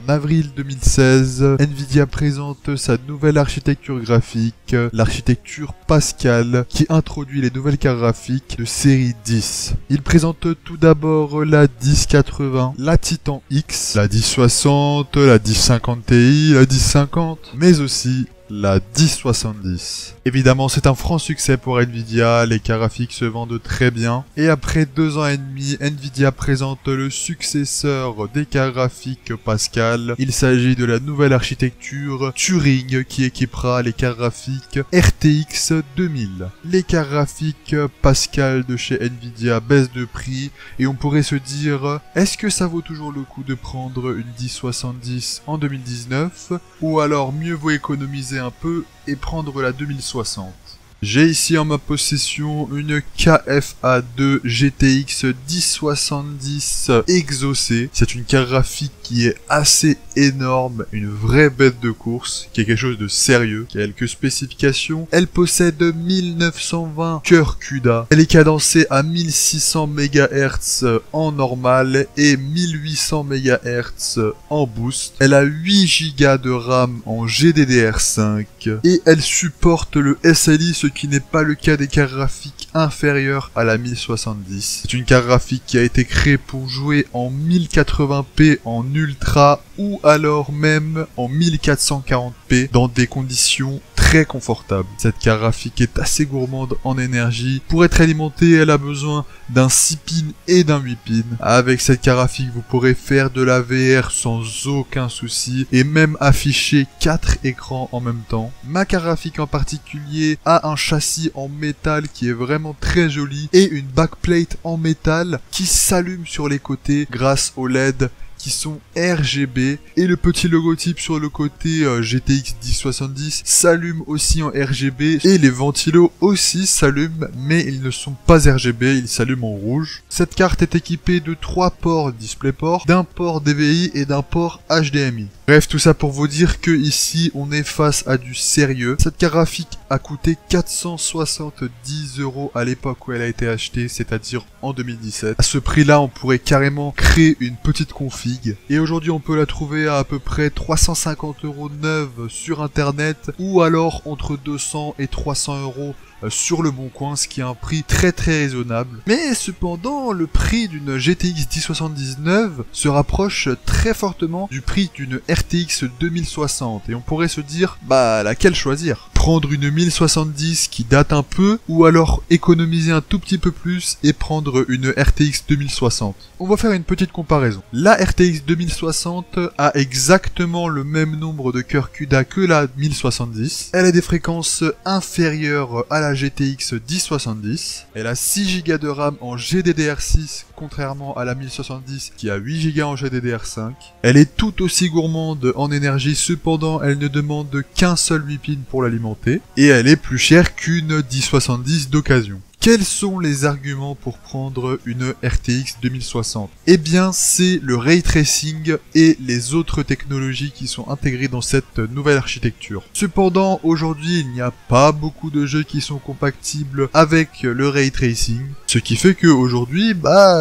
avril 2016, Nvidia présente sa nouvelle architecture graphique, l'architecture Pascal, qui introduit les nouvelles cartes graphiques de série 10. Il présente tout d'abord la 1080, la Titan X, la 1060, la 1050 Ti, la 1050, mais aussi la 1070. Évidemment, c'est un franc succès pour Nvidia, les cartes graphiques se vendent très bien. Et après 2 ans et demi, Nvidia présente le successeur des cartes graphiques Pascal. Il s'agit de la nouvelle architecture Turing qui équipera les cartes graphiques RTX 2000. Les cartes graphiques Pascal de chez Nvidia baissent de prix et on pourrait se dire, est-ce que ça vaut toujours le coup de prendre une 1070 en 2019 ou alors mieux vaut économiser un peu et prendre la 2060. J'ai ici en ma possession une KFA2 GTX 1070 exaucée. C'est une carte graphique qui est assez énorme, une vraie bête de course, qui est quelque chose de sérieux. Quelques spécifications. Elle possède 1920 cœurs CUDA. Elle est cadencée à 1600 MHz en normal et 1800 MHz en boost. Elle a 8 Go de RAM en GDDR5 et elle supporte le SLI, ce qui n'est pas le cas des cartes graphiques inférieures à la 1070. C'est une carte graphique qui a été créée pour jouer en 1080p en ultra ou alors même en 1440p dans des conditions très confortables. Cette carte graphique est assez gourmande en énergie. Pour être alimentée, elle a besoin d'un 6 pins et d'un 8 pins. Avec cette carte graphique, vous pourrez faire de la VR sans aucun souci et même afficher 4 écrans en même temps. Ma carte graphique en particulier a un châssis en métal qui est vraiment très joli et une backplate en métal qui s'allume sur les côtés grâce aux LED qui sont RGB et le petit logotype sur le côté GTX 1070 s'allume aussi en RGB et les ventilos aussi s'allument mais ils ne sont pas RGB, ils s'allument en rouge. Cette carte est équipée de 3 ports DisplayPort, d'un port DVI et d'un port HDMI. Bref, tout ça pour vous dire que ici on est face à du sérieux. Cette carte graphique a coûté 470 € à l'époque où elle a été achetée, c'est-à-dire en 2017. À ce prix-là, on pourrait carrément créer une petite config. Et aujourd'hui, on peut la trouver à peu près 350 € neuve sur internet ou alors entre 200 et 300 € sur le bon coin, ce qui est un prix très raisonnable. Mais cependant, le prix d'une GTX 1079 se rapproche très fortement du prix d'une RTX 2060 et on pourrait se dire, bah laquelle choisir? Prendre une 1070 qui date un peu ou alors économiser un tout petit peu plus et prendre une RTX 2060. On va faire une petite comparaison. La RTX 2060 a exactement le même nombre de cœurs CUDA que la 1070. Elle a des fréquences inférieures à la GTX 1070. Elle a 6 Go de RAM en GDDR6 contrairement à la 1070 qui a 8 Go en GDDR5. Elle est tout aussi gourmande en énergie, cependant elle ne demande qu'un seul 8 pins pour l'alimenter et elle est plus chère qu'une 1070 d'occasion. Quels sont les arguments pour prendre une RTX 2060? Eh bien, c'est le ray tracing et les autres technologies qui sont intégrées dans cette nouvelle architecture. Cependant, aujourd'hui, il n'y a pas beaucoup de jeux qui sont compatibles avec le ray tracing, ce qui fait qu'aujourd'hui,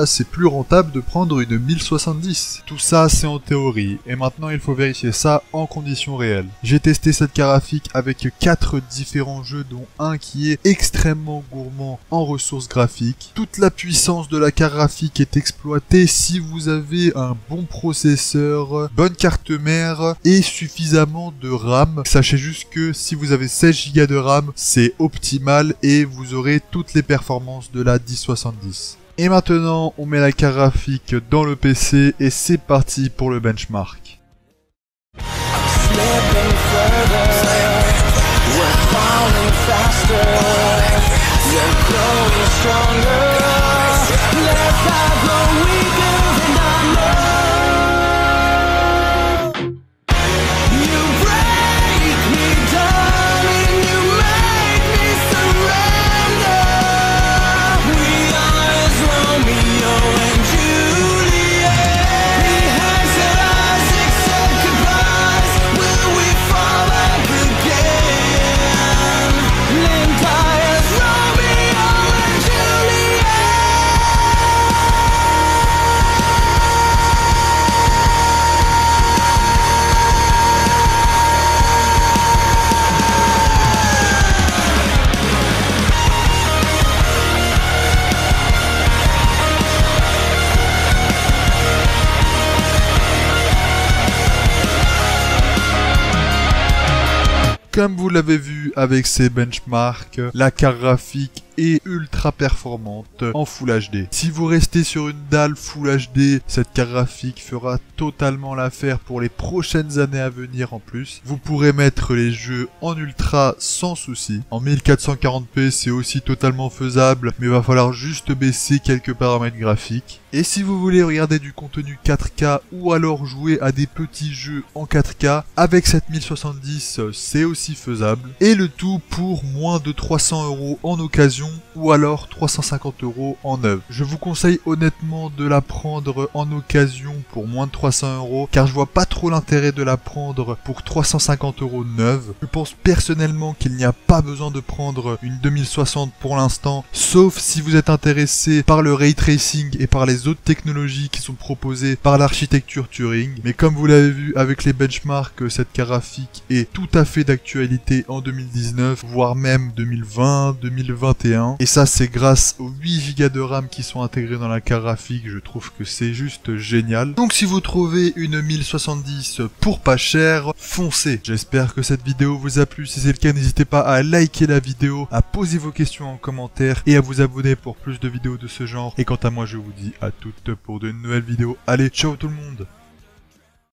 c'est plus rentable de prendre une 1070. Tout ça, c'est en théorie, et maintenant, il faut vérifier ça en conditions réelles. J'ai testé cette carte graphique avec 4 différents jeux, dont un qui est extrêmement gourmand en ressources graphiques. Toute la puissance de la carte graphique est exploitée si vous avez un bon processeur, bonne carte mère et suffisamment de RAM. Sachez juste que si vous avez 16 Go de RAM, c'est optimal et vous aurez toutes les performances de la 1070. Et maintenant, on met la carte graphique dans le PC et c'est parti pour le benchmark. You're growing stronger. Let God grow weaker than I know. You break me down and you make me surrender. We are as Romeo and Juliet. We had said our said goodbyes. Will we fall back again? And I as Romeo and Juliet. Comme vous l'avez vu avec ces benchmarks, la carte graphique est ultra performante en Full HD. Si vous restez sur une dalle Full HD, cette carte graphique fera totalement l'affaire pour les prochaines années à venir en plus. Vous pourrez mettre les jeux en ultra sans souci. En 1440p c'est aussi totalement faisable, mais il va falloir juste baisser quelques paramètres graphiques. Et si vous voulez regarder du contenu 4K ou alors jouer à des petits jeux en 4K, avec cette 1070 c'est aussi faisable. Et le tout pour moins de 300 € en occasion ou alors 350 € en neuf. Je vous conseille honnêtement de la prendre en occasion pour moins de 300 € car je vois pas trop l'intérêt de la prendre pour 350 € neuve. Je pense personnellement qu'il n'y a pas besoin de prendre une 2060 pour l'instant, sauf si vous êtes intéressé par le ray tracing et par les autres technologies qui sont proposées par l'architecture Turing. Mais comme vous l'avez vu avec les benchmarks, cette carte graphique est tout à fait d'actualité en 2019, voire même 2020, 2021. Et ça c'est grâce aux 8 Go de RAM qui sont intégrés dans la carte graphique, je trouve que c'est juste génial. Donc si vous trouvez une 1070 pour pas cher, foncez. J'espère que cette vidéo vous a plu, si c'est le cas n'hésitez pas à liker la vidéo, à poser vos questions en commentaire et à vous abonner pour plus de vidéos de ce genre. Et quant à moi je vous dis à toutes pour de nouvelles vidéos. Allez, ciao tout le monde!